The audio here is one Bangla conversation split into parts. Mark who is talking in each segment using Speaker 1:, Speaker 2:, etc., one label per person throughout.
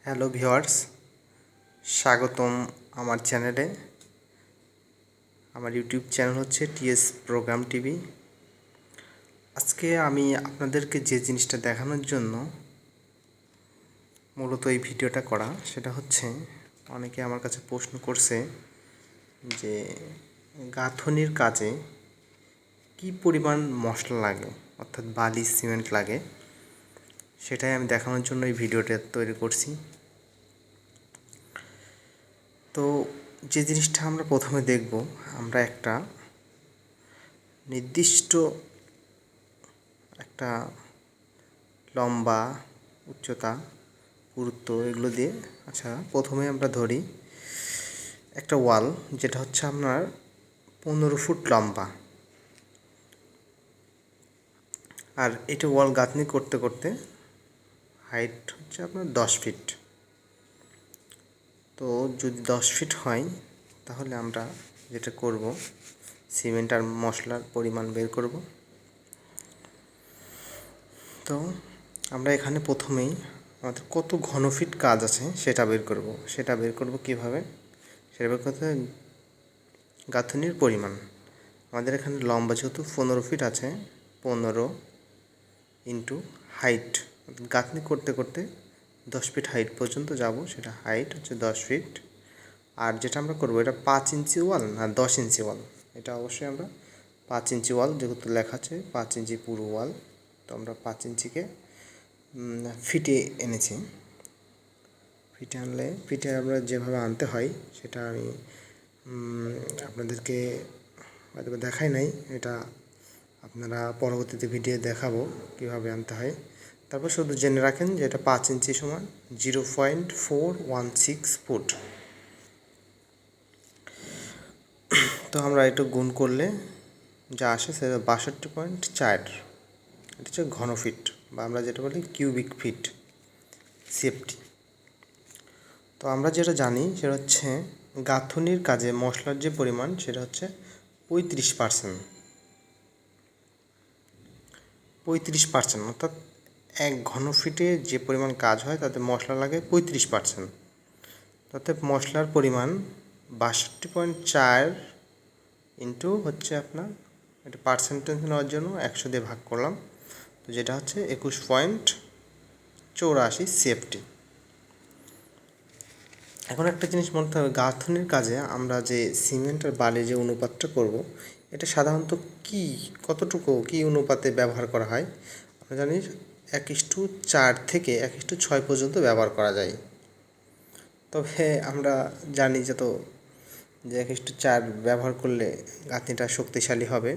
Speaker 1: হ্যালো ভিউয়ার্স, স্বাগতম আমার চ্যানেলে। আমার ইউটিউব চ্যানেল হচ্ছে টিএস প্রোগ্রাম টিভি। আজকে আমি আপনাদেরকে যে জিনিসটা দেখানোর জন্য মূলত এই ভিডিওটা করা, সেটা হচ্ছে অনেকে আমার কাছে প্রশ্ন করছে যে গাঁথনির কাজে কি পরিমাণ মশলা লাগে, অর্থাৎ বালি সিমেন্ট লাগে, সেটাই আমি দেখানোর জন্য এই ভিডিওটা তৈরি করছি। তো যে জিনিসটা আমরা প্রথমে দেখব, আমরা একটা নির্দিষ্ট একটা লম্বা, উচ্চতা, পুরুত্ব এগুলো দিয়ে প্রথমে আমরা ধরি একটা ওয়াল, যেটা হচ্ছে আপনার 15 ফুট লম্বা। আর এটা ওয়াল গাঁথনি করতে করতে হাইট হচ্ছে আপনার 10 ফিট। তো যদি 10 ফিট হয়, তাহলে আমরা যেটা করব, সিমেন্ট আর মশলার পরিমাণ বের করব। তো আমরা এখানে প্রথমেই আমাদের কত ঘনফিট কাজ আছে সেটা বের করব কীভাবে, সেটা বের করতে গাঁথনির পরিমাণ। আমাদের এখানে লম্বা যেহেতু 15 ফিট আছে, 15 ইন্টু হাইট, গাঁথনি করতে করতে 10 ফিট হাইট পর্যন্ত যাব, সেটা হাইট হচ্ছে 10 ফিট। আর যেটা আমরা করব, এটা 5 ইঞ্চি ওয়াল না 10 ইঞ্চি ওয়াল, এটা অবশ্যই আমরা 5 ইঞ্চি ওয়াল, যেহেতু লেখা আছে 5 ইঞ্চি পুরো ওয়াল, তো আমরা 5 ইঞ্চিকে ফিটে এনেছি। ফিটে আমরা যেভাবে আনতে হয় সেটা আমি আপনাদেরকে হয়তো দেখাই নাই, এটা আপনারা পরবর্তীতে ভিডিও দেখাবো কীভাবে আনতে হয়। তারপর শুধু জেনে রাখেন যে এটা 5 ইঞ্চি সমান 0.416 ফুট। তো আমরা একটু গুণ করলে যা আসে সেটা 62.4, এটা হচ্ছে ঘনফিট, বা আমরা যেটা বলি কিউবিক ফিট সিএফটি। তো আমরা যেটা জানি সেটা হচ্ছে গাঁথনির কাজে মশলার যে পরিমাণ সেটা হচ্ছে 35%। 35%, অর্থাৎ 1 ঘনফিটে যে পরিমাণ কাজ হয় তাতে মশলা লাগে 35%। তাতে মশলার পরিমাণ 62.4 ইন্টু হচ্ছে আপনার, এটা পার্সেন্টেজ নেওয়ার জন্য 100 দিয়ে ভাগ করলাম, তো যেটা হচ্ছে 21.84 সিএফটি। এখন একটা জিনিস বলতে হবে, গাঁথনির কাজে আমরা যে সিমেন্ট আর বালি যে অনুপাতটা করব, এটা সাধারণত কতটুকু অনুপাতে ব্যবহার করা হয়। আমরা জানি 1:4 থেকে 1:6 পর্যন্ত ব্যবহার করা যায়। তবে আমরা জানি যে 1:4 ব্যবহার করলে গাঁথনিটা শক্তিশালী হবে।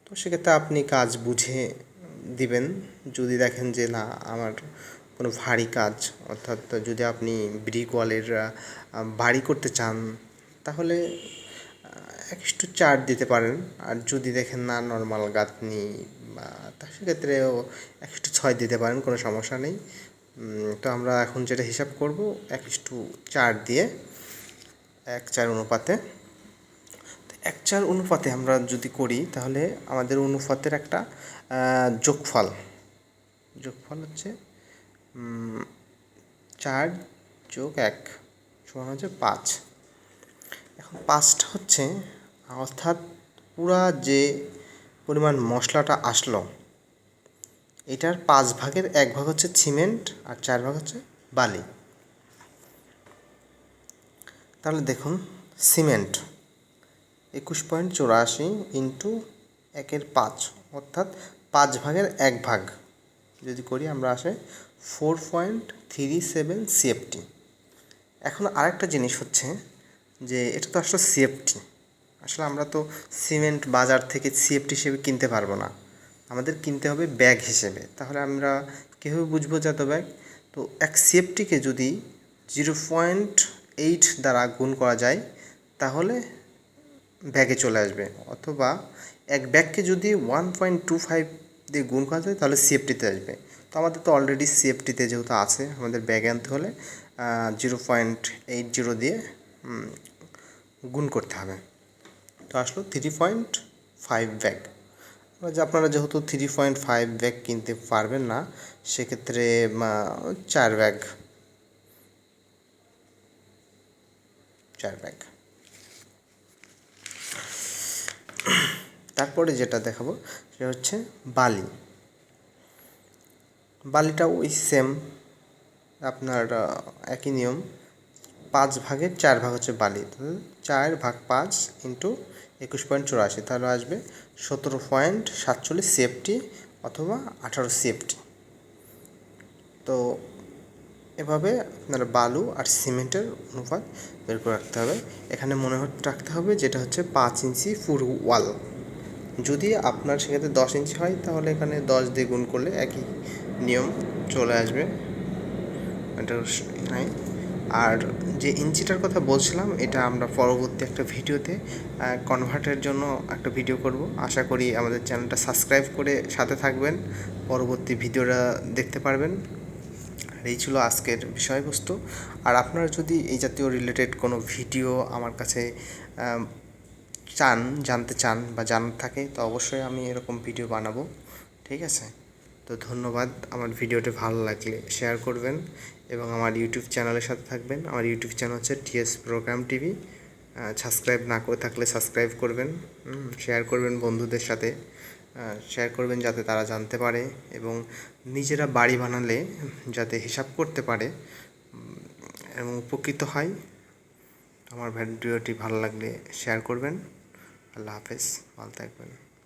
Speaker 1: তো সেক্ষেত্রে আপনি কাজ বুঝে দিবেন। যদি দেখেন যে না, আমার কোনো ভারী কাজ, অর্থাৎ যদি আপনি ব্রিক ওয়ালের বাড়ি করতে চান, তাহলে 1:4 দিতে পারেন। আর যদি দেখেন না নর্মাল গাঁথনি, তা সেক্ষেত্রেও 1:6 দিতে পারেন, কোনো সমস্যা নেই। তো আমরা এখন যেটা হিসাব করব 1:4 দিয়ে 1:4 অনুপাতে। 1:4 অনুপাতে আমরা যদি করি, তাহলে আমাদের অনুপাতের একটা যোগফল হচ্ছে 4 + 1 সমান হচ্ছে 5। এখন 5টা হচ্ছে, অর্থাৎ পুরা যে পরিমাণ মশলাটা আসলো, এটার 5 ভাগের 1 ভাগ হচ্ছে সিমেন্ট আর 4 ভাগ হচ্ছে বালি। তাহলে দেখুন, সিমেন্ট 21.84 ইন্টু 1/5, অর্থাৎ 5 ভাগের 1 ভাগ যদি করি, আমরা আসে 4.37 সিএফটি। এখন আরেকটা জিনিস হচ্ছে যে এটা তো আসলে সিএফটি, আসলে আমরা তো সিমেন্ট বাজার থেকে সিএফটি হিসেবে কিনতে পারবো না, আমাদের কিনতে হবে ব্যাগ হিসেবে। তাহলে আমরা কীভাবে বুঝবো যে এত ব্যাগ? তো এক সিএফটিকে যদি 0.8 দ্বারা গুণ করা যায়, তাহলে ব্যাগে চলে আসবে, অথবা এক ব্যাগকে যদি 1.25 দিয়ে গুণ করা যায়, তাহলে সিএফটিতে আসবে। তো আমাদের তো অলরেডি সিএফটিতে যেহেতু আছে, আমাদের ব্যাগে আনতে হলে 0.80 দিয়ে গুণ করতে হবে। তো আসলো 3.5 ব্যাগ। আপনারা যেহেতু 3.5 ব্যাগ কিনতে পারবেন না, সেক্ষেত্রে 4 ব্যাগ 4 ভাগ। তারপরে যেটা দেখাবো সেটা হচ্ছে বালি। বালিটা ওই সেম আপনার একই নিয়ম, 5 ভাগের 4 ভাগ হচ্ছে বালি, 4 ভাগ 5 ইন্টু 21.84, তাহলে আসবে 17.47 CFT অথবা 18 CFT। তো এভাবে আপনার বালু আর সিমেন্টের অনুপাত বের করে রাখতে হবে। এখানে মনে রাখতে হবে যেটা হচ্ছে 5 ইঞ্চি পুরো ওয়াল। যদি আপনার সেক্ষেত্রে 10 ইঞ্চি হয় তাহলে এখানে 10 দিয়ে গুণ করলে একই নিয়ম চলে আসবে, এটা নাই। আর যে ইঞ্চিটার কথা বলছিলাম এটা আমরা পরবর্তী একটা ভিডিওতে কনভার্টের জন্য একটা ভিডিও করব। আশা করি আমাদের চ্যানেলটা সাবস্ক্রাইব করে সাথে থাকবেন, পরবর্তী ভিডিওটা দেখতে পারবেন। আর এই ছিল আজকের বিষয়বস্তু। আর আপনারা যদি এই জাতীয় রিলেটেড কোনো ভিডিও আমার কাছে জানতে চান বা জানার থাকে তো অবশ্যই আমি এরকম ভিডিও বানাবো, ঠিক আছে? তো ধন্যবাদ। আমার ভিডিওটি ভালো লাগলে শেয়ার করবেন এবং আমার ইউটিউব চ্যানেলের সাথে থাকবেন। আমার ইউটিউব চ্যানেল হচ্ছে টিএস প্রোগ্রাম টিভি। সাবস্ক্রাইব না করে থাকলে সাবস্ক্রাইব করবেন, শেয়ার করবেন বন্ধুদের সাথে, শেয়ার করবেন যাতে তারা জানতে পারে এবং নিজেরা বাড়ি বানালে যাতে হিসাব করতে পারে এবং উপকৃত হয়। আমার ভিডিওটি ভালো লাগলে শেয়ার করবেন। আল্লাহ হাফেজ, ভালো থাকবেন।